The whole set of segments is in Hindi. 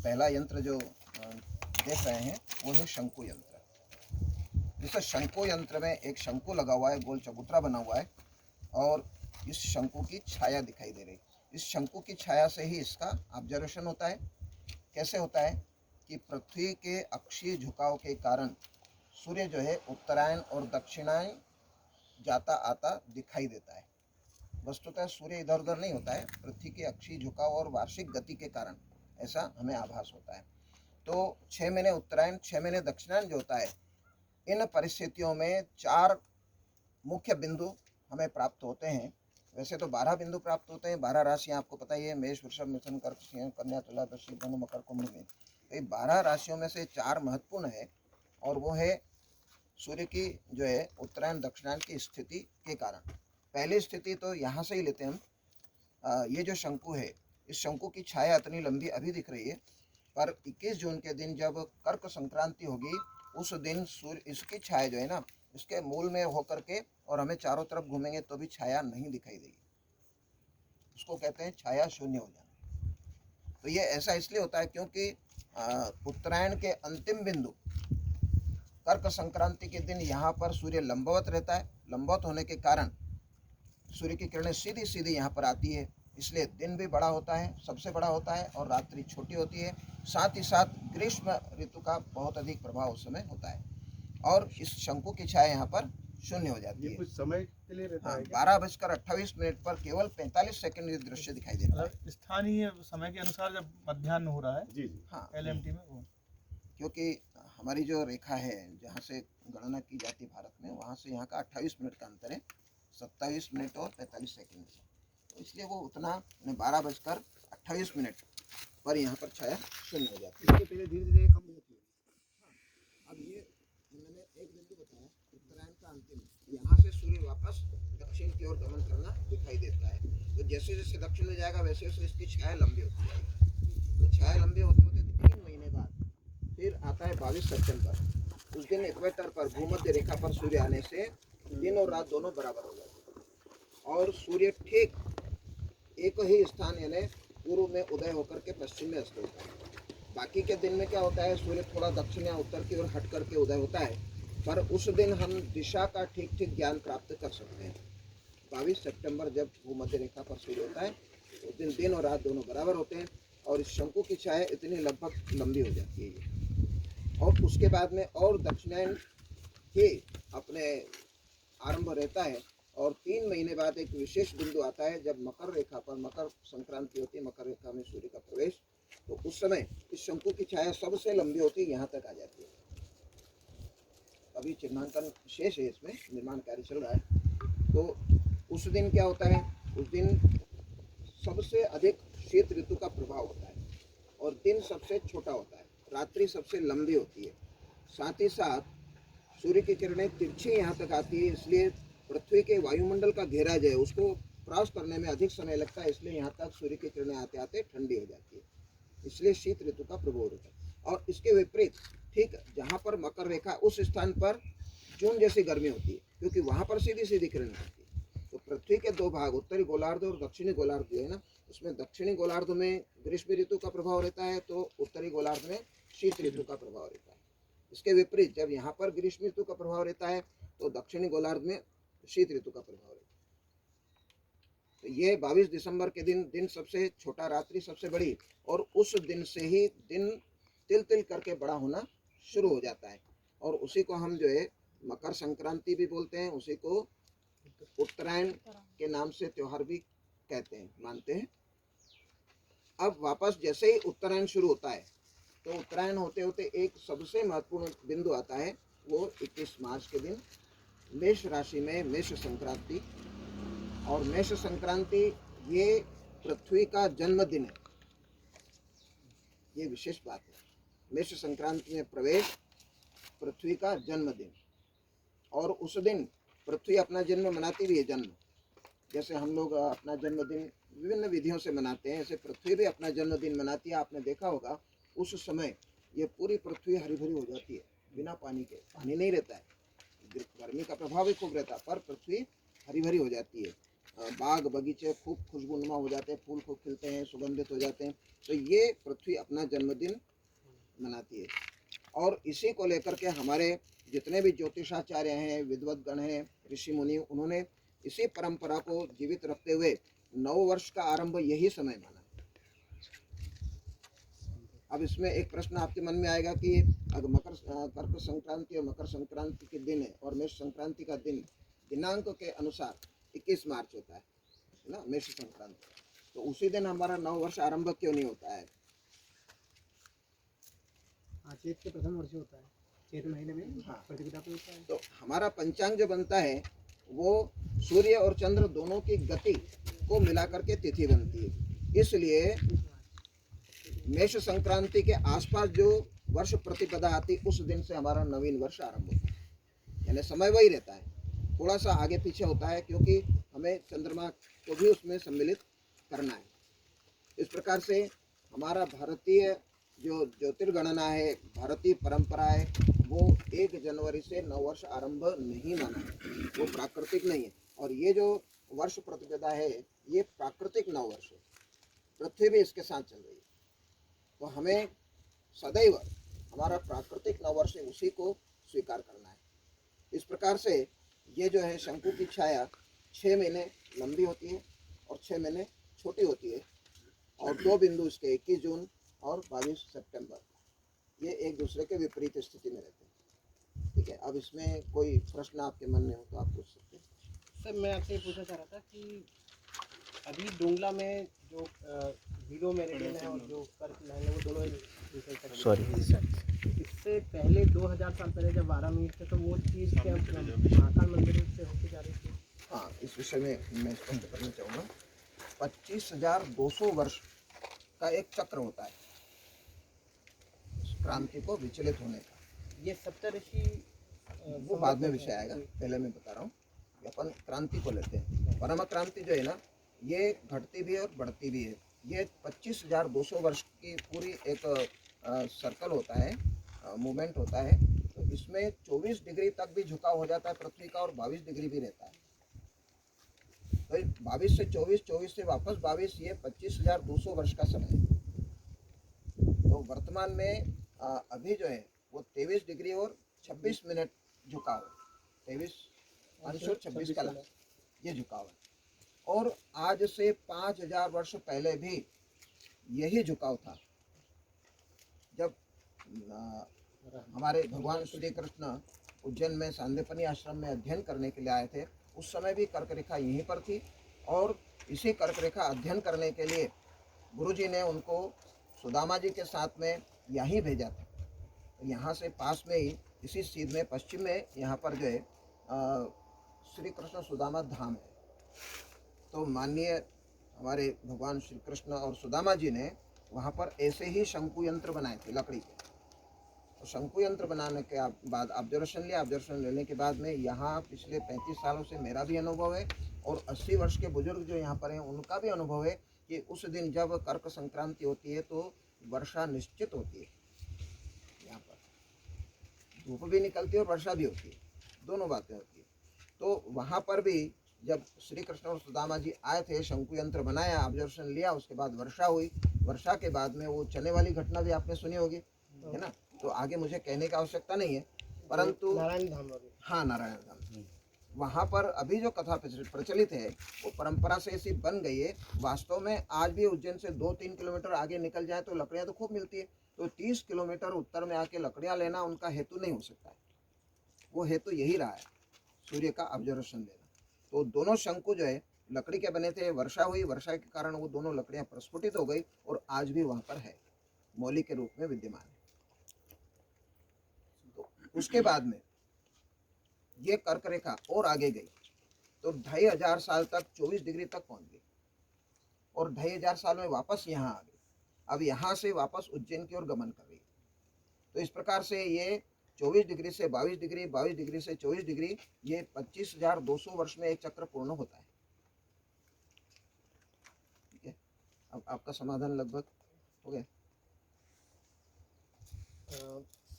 पहला यंत्र जो देख रहे हैं वो है शंकु यंत्र। इस शंकु यंत्र में एक शंकु लगा हुआ है, गोल चबूतरा बना हुआ है और इस शंकु की छाया दिखाई दे रही। इस शंकु की छाया से ही इसका ऑब्जर्वेशन होता है। कैसे होता है कि पृथ्वी के अक्षीय झुकाव के कारण सूर्य जो है उत्तरायण और दक्षिणायन जाता आता दिखाई देता है। वस्तुतः सूर्य इधर उधर नहीं होता है, पृथ्वी के अक्षीय झुकाव और वार्षिक गति के कारण ऐसा हमें आभास होता है। तो 6 महीने उत्तरायण, 6 महीने दक्षिणायन जो होता है, इन परिस्थितियों में 4 मुख्य बिंदु हमें प्राप्त होते हैं। वैसे तो 12 बिंदु प्राप्त होते हैं। 12 राशियाँ आपको पता ही है, मेष, वृषभ, मिथुन, कर्क, सिंह, कन्या, तुला, वृश्चिक, धनु, मकर, कुंभ में। ये 12 राशियों में से 4 महत्वपूर्ण है और वो है सूर्य की जो है उत्तरायण दक्षिणायन की स्थिति के कारण। पहली स्थिति तो यहाँ से ही लेते हैं हम। ये जो शंकु है, इस शंकु की छाया इतनी लंबी अभी दिख रही है, पर 21 जून के दिन जब कर्क संक्रांति होगी उस दिन सूर्य इसकी छाया जो है ना, इसके मूल में होकर के और हमें चारों तरफ घूमेंगे तो भी छाया नहीं दिखाई देगी। उसको कहते हैं छाया शून्य हो जाना। तो ये ऐसा इसलिए होता है क्योंकि उत्तरायण के अंतिम बिंदु कर्क संक्रांति के दिन यहाँ पर सूर्य लंबवत रहता है। लंबवत होने के कारण सूर्य की किरणें सीधी सीधी यहाँ पर आती है, इसलिए दिन भी बड़ा होता है, सबसे बड़ा होता है, और रात्रि छोटी होती है। साथ ही साथ ग्रीष्म ऋतु का बहुत अधिक प्रभाव उस समय होता है और इस शंकु की छाया यहाँ पर शून्य हो जाती है। कुछ समय के लिए रहता है। 12:28 पर केवल 45 सेकंड ये दृश्य दिखाई दे रहा है। स्थानीय समय के अनुसार जब मध्याह्न हो रहा है जी जी हाँ, LMT में वो, क्योंकि हमारी जो रेखा है जहाँ से गणना की जाती है भारत में, वहाँ से यहाँ का 28 मिनट का अंतर है, 27 मिनट और 45 सेकंड। तो इसलिए वो उतना 12:28 पर यहाँ पर छाया शून्य हो जाती है। इसके पहले धीरे धीरे कम होती है। हाँ, अब ये मैंने एक बिंदु बताया, उत्तरायण का अंतिम, यहाँ से सूर्य वापस दक्षिण की ओर गमन करना दिखाई देता है। तो जैसे जैसे दक्षिण में जाएगा वैसे वैसे इसकी छाया लंबी होती जाएगी। तो छाया लंबी होते होते 3 महीने बाद फिर आता है 22 सितंबर। उस दिन इक्वेटर पर भूमध्य रेखा पर सूर्य आने से दिन और रात दोनों बराबर हो जाते हैं और सूर्य ठीक एक ही स्थान यानी पूर्व में उदय होकर के पश्चिम में अस्त होता है। बाकी के दिन में क्या होता है, सूर्य थोड़ा दक्षिण या उत्तर की ओर हट करके उदय होता है, पर उस दिन हम दिशा का ठीक ठीक ज्ञान प्राप्त कर सकते हैं। 22 सितंबर जब भूमध्य रेखा पर सूर्य होता है उस दिन दिन और रात दोनों बराबर होते हैं और इस शंकु की छाया इतनी लगभग लंबी हो जाती है ये। और उसके बाद में और दक्षिणायन ही अपने आरंभ रहता है और 3 महीने बाद एक विशेष बिंदु आता है जब मकर रेखा पर मकर संक्रांति होती है, मकर रेखा में सूर्य का प्रवेश। तो उस समय इस शंकु की छाया सबसे लंबी होती है, यहाँ तक आ जाती है। अभी चिन्हांकन शेष है, इसमें निर्माण कार्य चल रहा है। तो उस दिन क्या होता है, उस दिन सबसे अधिक शीत ऋतु का प्रभाव होता है और दिन सबसे छोटा होता है, रात्रि सबसे लंबी होती है। साथ ही साथ सूर्य की किरणें तिरछी यहाँ तक आती है, इसलिए पृथ्वी के वायुमंडल का घेरा जो है उसको क्रॉस करने में अधिक समय लगता है, इसलिए यहाँ तक सूर्य की किरणें आते आते ठंडी हो जाती है, इसलिए शीत ऋतु का प्रभाव होता है। और इसके विपरीत ठीक जहाँ पर मकर रेखा उस स्थान पर जून जैसी गर्मी होती है, क्योंकि वहाँ पर सीधी सीधी किरणें आती है। तो पृथ्वी के 2 भाग, उत्तरी गोलार्ध और दक्षिणी गोलार्ध जो है ना, उसमें दक्षिणी गोलार्ध में ग्रीष्म ऋतु का प्रभाव रहता है तो उत्तरी गोलार्ध में शीत ऋतु का प्रभाव रहता है। इसके विपरीत जब यहाँ पर ग्रीष्म ऋतु का प्रभाव रहता है तो दक्षिणी गोलार्ध में शीत ऋतु का प्रभाव रहता है। तो ये 22 दिसंबर के दिन दिन सबसे छोटा, रात्रि सबसे बड़ी, और उस दिन से ही दिन तिल तिल करके बड़ा होना शुरू हो जाता है और उसी को हम जो है मकर संक्रांति भी बोलते हैं, उसी को उत्तरायण के नाम से त्योहार भी कहते हैं, मानते हैं। अब वापस जैसे ही उत्तरायण शुरू होता है तो उत्तरायण होते होते एक सबसे महत्वपूर्ण बिंदु आता है, वो 21 मार्च के दिन मेष राशि में मेष संक्रांति। और मेष संक्रांति ये पृथ्वी का जन्मदिन है, ये विशेष बात है। मेष संक्रांति में प्रवेश पृथ्वी का जन्मदिन, और उस दिन पृथ्वी अपना जन्म मनाती भी है। जन्म जैसे हम लोग अपना जन्मदिन विभिन्न विधियों से मनाते हैं, ऐसे पृथ्वी भी अपना जन्मदिन मनाती है। आपने देखा होगा उस समय ये पूरी पृथ्वी हरी भरी हो जाती है, बिना पानी के। पानी नहीं रहता है, गर्मी का प्रभाव भी खूब रहता है, पर पृथ्वी हरी भरी हो जाती है। बाग बगीचे खूब खुशबूनुमा हो जाते हैं, फूल खूब खिलते हैं, सुगंधित हो जाते हैं। तो ये पृथ्वी अपना जन्मदिन मनाती है। और इसी को लेकर के हमारे जितने भी ज्योतिषाचार्य हैं, विद्वद्गण हैं, ऋषि मुनि, उन्होंने इसी परंपरा को जीवित रखते हुए नव वर्ष का आरंभ यही समय माना। अब इसमें एक प्रश्न आपके मन में आएगा कि अगर कर्क संक्रांति और मकर संक्रांति के दिन है और मेष संक्रांति का दिन दिनांक के अनुसार 21 मार्च होता है ना, मेष संक्रांति, तो उसी दिन हमारा नव वर्ष आरंभ क्यों नहीं होता है? चैत के प्रथम वर्ष होता है, चैत महीने में हाँ। प्रतिपदा पे होता है। तो हमारा पंचांग जो बनता है वो सूर्य और चंद्र दोनों की गति को मिलाकर के तिथि बनती है। इसलिए मेष संक्रांति के आसपास जो वर्ष प्रतिपदा आती उस दिन से हमारा नवीन वर्ष आरंभ होता है, यानी समय वही रहता है, थोड़ा सा आगे पीछे होता है क्योंकि हमें चंद्रमा को भी उसमें सम्मिलित करना है। इस प्रकार से हमारा भारतीय जो ज्योतिर्गणना है, भारतीय परंपरा है, वो 1 जनवरी से नव वर्ष आरंभ नहीं माना है, वो प्राकृतिक नहीं है। और ये जो वर्ष प्रतिपदा है ये प्राकृतिक नव वर्ष है, पृथ्वी भी इसके साथ चल रही है। तो हमें सदैव हमारा प्राकृतिक नववर्ष है उसी को स्वीकार करना है। इस प्रकार से ये जो है शंकु की छाया 6 महीने लंबी होती है और 6 महीने छोटी होती है, और 2 बिंदु इसके 21 जून और 22 सितंबर, ये एक दूसरे के विपरीत स्थिति में रहते हैं। ठीक है, अब इसमें कोई प्रश्न आपके मन में हो तो आप पूछ सकते हैं। सर मैं आपसे ये पूछना चाह रहा था कि अभी डोंगला में जो हीरो मेरिडियन है और जो कर्क लाइन है वो दोनों एक दूसरे से सॉरी इससे पहले 2000 साल पहले जब 12 मिनट थे तो वो चीज़ क्या महाकाल मंदिर से होके जा रही थी? हाँ, इस विषय में मैं स्पष्ट करना चाहूँगा। 25,200 वर्ष का एक चक्र होता है क्रांति को विचलित होने का। ये सप्तऋषि वो बाद में विषय आएगा, पहले मैं बता रहा हूँ। अपन क्रांति को लेते हैं। परम क्रांति जो है ना, ये घटती भी है और बढ़ती भी है। ये 25,200 वर्ष की पूरी एक सर्कल होता है, मूवमेंट होता है। तो इसमें 24 डिग्री तक भी झुकाव हो जाता है पृथ्वी का और 22 डिग्री भी रहता है। तो 22 से 24, 24 से वापस 22, ये 25,200 वर्ष का समय है। तो वर्तमान में अभी जो है वो 23 डिग्री और 26 मिनट झुकाव है, 23,526 कला ये झुकाव है। और आज से 5,000 वर्ष पहले भी यही झुकाव था। जब हमारे भगवान श्री कृष्ण उज्जैन में सांदीपनि आश्रम में अध्ययन करने के लिए आए थे, उस समय भी कर्क रेखा यहीं पर थी। और इसी कर्क रेखा अध्ययन करने के लिए गुरुजी ने उनको सुदामा जी के साथ में यहीं भेजा था। तो यहाँ से पास में ही इसी सीध में पश्चिम में यहाँ पर जो है श्री कृष्ण सुदामा धाम है। तो माननीय हमारे भगवान श्री कृष्ण और सुदामा जी ने वहाँ पर ऐसे ही शंकु यंत्र बनाए थे लकड़ी के। तो शंकु यंत्र बनाने के बाद ऑब्जर्वेशन लिया, ऑब्जर्वेशन लेने के बाद में यहाँ पिछले 35 सालों से मेरा भी अनुभव है और 80 वर्ष के बुजुर्ग जो यहाँ पर हैं उनका भी अनुभव है कि उस दिन जब कर्क संक्रांति होती है तो वर्षा निश्चित होती है। यहाँ पर धूप भी निकलती है और वर्षा भी होती है, दोनों बातें होती है। तो वहाँ पर भी जब श्री कृष्ण और सुदामा जी आए थे, शंकु यंत्र बनाया, ऑब्जर्वेशन लिया, उसके बाद वर्षा हुई। वर्षा के बाद में वो चने वाली घटना भी आपने सुनी होगी, है ना। तो आगे मुझे कहने की आवश्यकता नहीं है, परंतु नारायण धाम हाँ, नारायण धाम वहाँ पर अभी जो कथा प्रचलित है वो परंपरा से ऐसी बन गई है। वास्तव में आज भी उज्जैन से 2-3 किलोमीटर आगे निकल जाए तो लकड़ियाँ तो खूब मिलती है। तो 30 किलोमीटर उत्तर में आके लकड़ियाँ लेना उनका हेतु नहीं हो सकता है। वो हेतु यही रहा है, सूर्य का ऑब्जर्वेशन लेना। तो दोनों शंकु जो है लकड़ी के बने थे। वर्षा हुई, वर्षा के कारण वो दोनों लकड़ियाँ प्रस्फुटित हो गई और आज भी वहाँ पर है, मौलिक के रूप में विद्यमान है। तो उसके बाद में ये कर्क रेखा और आगे गई तो 2,500 साल तक 24 डिग्री तक पहुंच गई और 2,500 साल में वापस यहाँ आ गई। अब यहाँ से वापस उज्जैन की ओर गमन कर रही है। तो इस प्रकार से ये 24 डिग्री से 22 डिग्री, 22 डिग्री से 24 डिग्री, ये 25,200 वर्ष में एक चक्र पूर्ण होता है। ठीक है, अब आपका समाधान लगभग हो गया।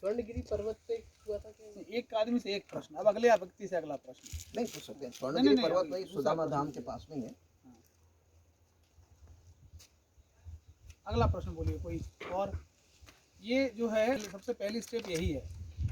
स्वर्णगिरी पर्वत पे हुआ था क्या? एक आदमी से एक प्रश्न, अब अगले व्यक्ति से अगला प्रश्न। नहीं पूछ सकते हैं। स्वर्णगिरी नहीं, पर्वत अभी वही दूसरा सुदामा प्रश्न धाम के पास में ही है। अगला प्रश्न बोलिए कोई और। ये जो है सबसे पहली स्टेप यही है,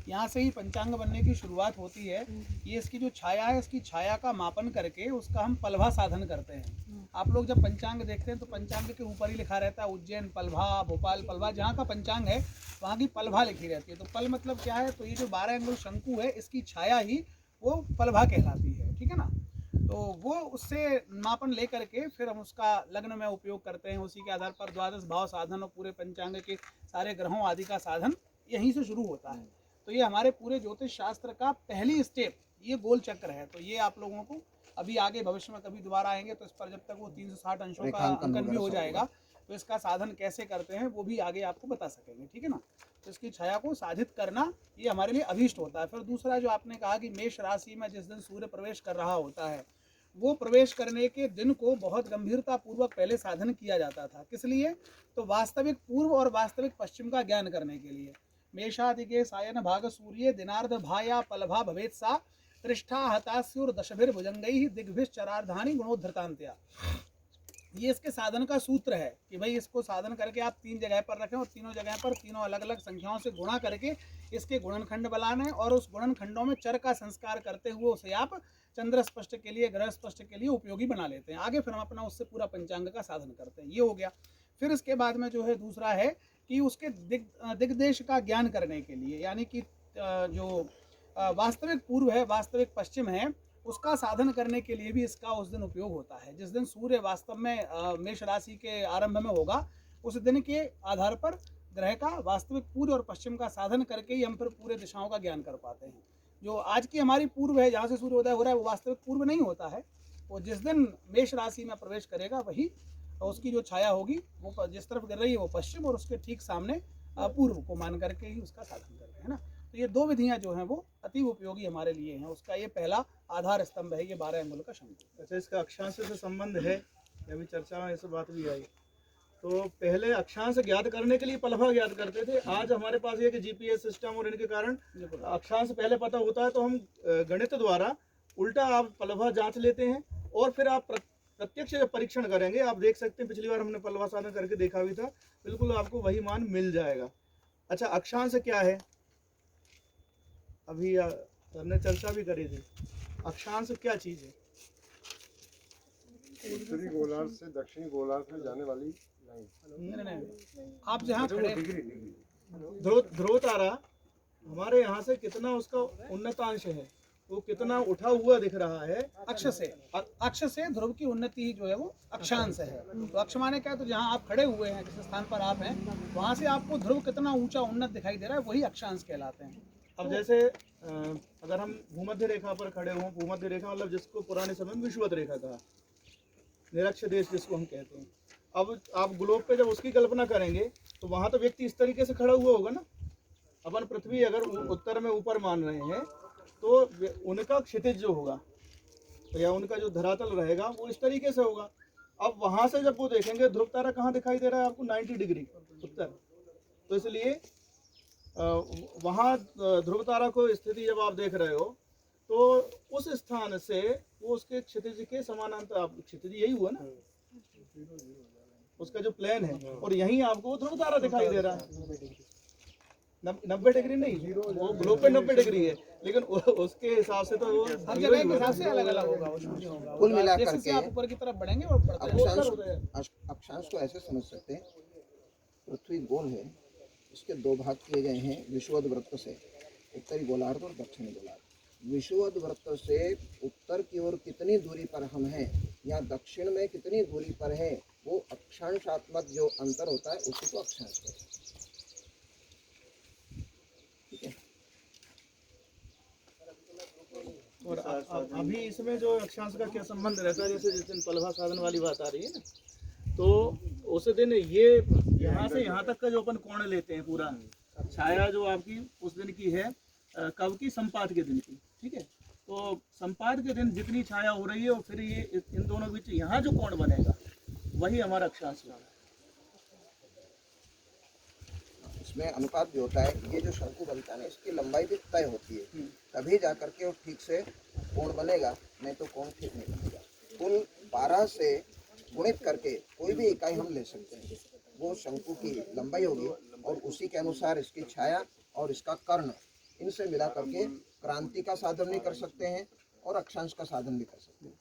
यहाँ से ही पंचांग बनने की शुरुआत होती है। ये इसकी जो छाया है, इसकी छाया का मापन करके उसका हम पलभा साधन करते हैं। आप लोग जब पंचांग देखते हैं तो पंचांग के ऊपर ही लिखा रहता है उज्जैन पलभा, भोपाल पलभा। जहाँ का पंचांग है वहाँ की पलभा लिखी रहती है। तो पल मतलब क्या है, तो ये जो 12 अंगुल शंकु है, इसकी छाया ही वो पलभा कहलाती है, ठीक है ना। तो वो उससे मापन ले करके फिर हम उसका लग्न में उपयोग करते हैं। उसी के आधार पर द्वादश भाव साधन और पूरे पंचांग के सारे ग्रहों आदि का साधन यहीं से शुरू होता है। तो ये हमारे पूरे ज्योतिष शास्त्र का पहली स्टेप ये गोल चक्र है। तो ये आप लोगों को अभी आगे भविष्य में कभी दोबारा आएंगे तो इस पर जब तक वो 360 अंशों का अंकन भी हो जाएगा तो इसका साधन कैसे करते हैं वो भी आगे आपको बता सकेंगे, ठीक है ना। तो इसकी छाया को साधित करना ये हमारे लिए अभीष्ट होता है। फिर दूसरा जो आपने कहा कि मेष राशि में जिस दिन सूर्य प्रवेश कर रहा होता है, वो प्रवेश करने के दिन को बहुत गंभीरता पूर्वक पहले साधन किया जाता था। किस लिए? तो वास्तविक पूर्व और वास्तविक पश्चिम का ज्ञान करने के लिए। मेषादिके सायन भाग सूर्य दिनार्ध भाया पलभा भवेत सा त्रिष्ठा हतास्युर दशभिर भुजंगैः दिग्भिश्चरार्धानि गुणोद्धृतान्त्या। ये इसके साधन का सूत्र है कि भाई इसको साधन करके आप 3 जगह पर रखें और तीनों जगह पर तीनों अलग अलग संख्याओं से गुणा करके इसके गुणनखंड बनाने और उस गुणनखंडों में चर का संस्कार करते हुए उसे आप चंद्र स्पष्ट के लिए, ग्रह स्पष्ट के लिए उपयोगी बना लेते हैं। आगे फिर हम अपना उससे पूरा पंचांग का साधन करते हैं। ये हो गया। फिर इसके बाद में जो है दूसरा है कि उसके दिग्देश का ज्ञान करने के लिए, यानी कि जो वास्तविक पूर्व है, वास्तविक पश्चिम है, उसका साधन करने के लिए भी इसका उस दिन उपयोग होता है। जिस दिन सूर्य वास्तव में मेष राशि के आरंभ में होगा, उस दिन के आधार पर ग्रह का वास्तविक पूर्व और पश्चिम का साधन करके ही हम फिर पूरे दिशाओं का ज्ञान कर पाते हैं। जो आज की हमारी पूर्व है, जहाँ से सूर्योदय हो रहा है, वो वास्तविक पूर्व नहीं होता है। वो जिस दिन मेष राशि में प्रवेश करेगा वही उसकी जो छाया होगी वो जिस तरफ गिर रही है वो पश्चिम, और उसके ठीक सामने पूर्व को मान करके ही उसका साधन करते हैं ना। तो ये 2 विधियां जो हैं वो अति उपयोगी हमारे लिए हैं। उसका ये पहला आधार स्तंभ है, ये 12 अंगुल का शंकु। अच्छा, इसका अक्षांश से संबंध है, अभी चर्चा में ऐसी बात भी आई। तो पहले अक्षांश ज्ञात करने के लिए पलभा ज्ञात करते थे। आज हमारे पास ये कि जीपीएस सिस्टम और इनके कारण अक्षांश पहले पता होता है, तो हम गणित द्वारा उल्टा आप पलभा जांच लेते हैं और फिर आप प्रत्यक्ष परीक्षण करेंगे। आप देख सकते हैं पिछली बार हमने पलभा साधन करके देखा भी था, बिल्कुल आपको वही मान मिल जाएगा। अच्छा, अक्षांश क्या है? अभी हमने चर्चा भी करी थी। अक्षांश क्या चीज है? उत्तरी गोलार्ध से दक्षिणी गोलार्ध में जाने वाली लाइन। नहीं, आप जहाँ खड़े ध्रुव तारा हमारे यहाँ से कितना उसका उन्नतांश है, वो कितना उठा हुआ दिख रहा है अक्ष से ध्रुव की उन्नति ही जो है वो अक्षांश है। तो अक्ष माने क्या है? तो जहाँ आप खड़े हुए हैं, जिस स्थान पर आप हैं, वहाँ से आपको ध्रुव कितना ऊंचा उन्नत दिखाई दे रहा है, वही अक्षांश कहलाते हैं। अब जैसे अगर हम भूमध्य रेखा पर खड़े हों, भूमध्य रेखा मतलब जिसको पुराने समय में विषुवत रेखा कहा, निरक्ष देश जिसको हम कहते हैं। अब आप ग्लोब पे जब उसकी कल्पना करेंगे तो वहाँ तो व्यक्ति इस तरीके से खड़ा हुआ होगा ना। अपन पृथ्वी अगर उत्तर में ऊपर मान रहे हैं तो उनका क्षितिज जो होगा या उनका जो धरातल रहेगा वो इस तरीके से होगा। अब वहाँ से जब वो देखेंगे, ध्रुव तारा कहाँ दिखाई दे रहा है आपको? 90 डिग्री उत्तर। तो इसलिए वहाँ ध्रुव तारा को स्थिति जब आप देख रहे हो तो उस स्थान से वो उसके क्षितिज के समानांतर, आप क्षितिज यही हुआ ना, उसका जो प्लेन है, और यहीं आपको ध्रुव तारा दिखाई दे रहा है। 90 डिग्री नहीं, वो ग्लोब पे 90 डिग्री है, लेकिन उसके हिसाब से तो हर जगह के हिसाब से अलग अलग होगा, उसमें जो होगा। कुल मिलाकर जैसे के आप ऊपर की तरफ बढ़ेंगे और अक्षांश को ऐसे समझ सकते हैं, पृथ्वी गोल है, इसके 2 भाग किए गए हैं विषुवत वृत्त से, उत्तरी गोलार्ध और दक्षिणी गोलार्ध। विषुवत वृत्त से उत्तर की ओर कितनी दूरी पर हम हैं या दक्षिण में कितनी दूरी पर है, वो अक्षांशात्मक जो अंतर होता है उसी को अक्षांश कहते हैं। ठीक है। और अभी इसमें जो अक्षांश का क्या संबंध रहता है, जैसे जिस दिन पलभा साधन वाली बात आ रही है ना, तो उस दिन ये यहाँ से यहाँ तक का जो अपन कोण लेते हैं, पूरा छाया जो आपकी उस दिन की है, कब की? संपात के दिन की। ठीक है। तो संपात के दिन जितनी छाया हो रही है और फिर ये इन दोनों बीच यहाँ जो कोण बनेगा वही हमारा अक्षांश होगा। इसमें अनुपात भी होता है। ये जो शंकु बनता है ना, इसकी लंबाई भी तय होती है, तभी जा करके वो ठीक से कोण बनेगा, नहीं तो कोण ठीक नहीं बनेगा। कुल 12 से गुणित करके कोई भी इकाई हम ले सकते हैं, वो शंकु की लंबाई होगी और उसी के अनुसार इसकी छाया और इसका कर्ण, इनसे मिला करके क्रांति का साधन भी कर सकते हैं और अक्षांश का साधन भी कर सकते हैं।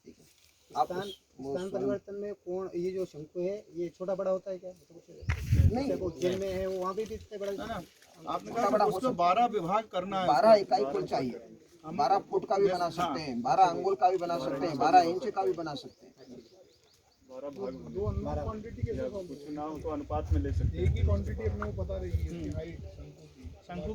ठीक है, आप स्थान परिवर्तन में कोण, ये जो शंकु है ये छोटा बड़ा होता है क्या? नहीं, जैसे उज्जैन में है वो वहाँ भी इतने बड़ा ना आपने बड़ा कहा हो उसको सकता 12 विभाग करना है। 12 इकाई कुल चाहिए, 12 फुट का भी बना सकते हैं, 12 अंगुल का भी बना सकते हैं, 12 इंच का भी बना सकते हैं। 12 भाग दो क्वांटिटी के कुछ ना हो तो अनुपात में ले सकते हैं। एक ही क्वांटिटी अपने को पता रही है, हाइट शंकु की।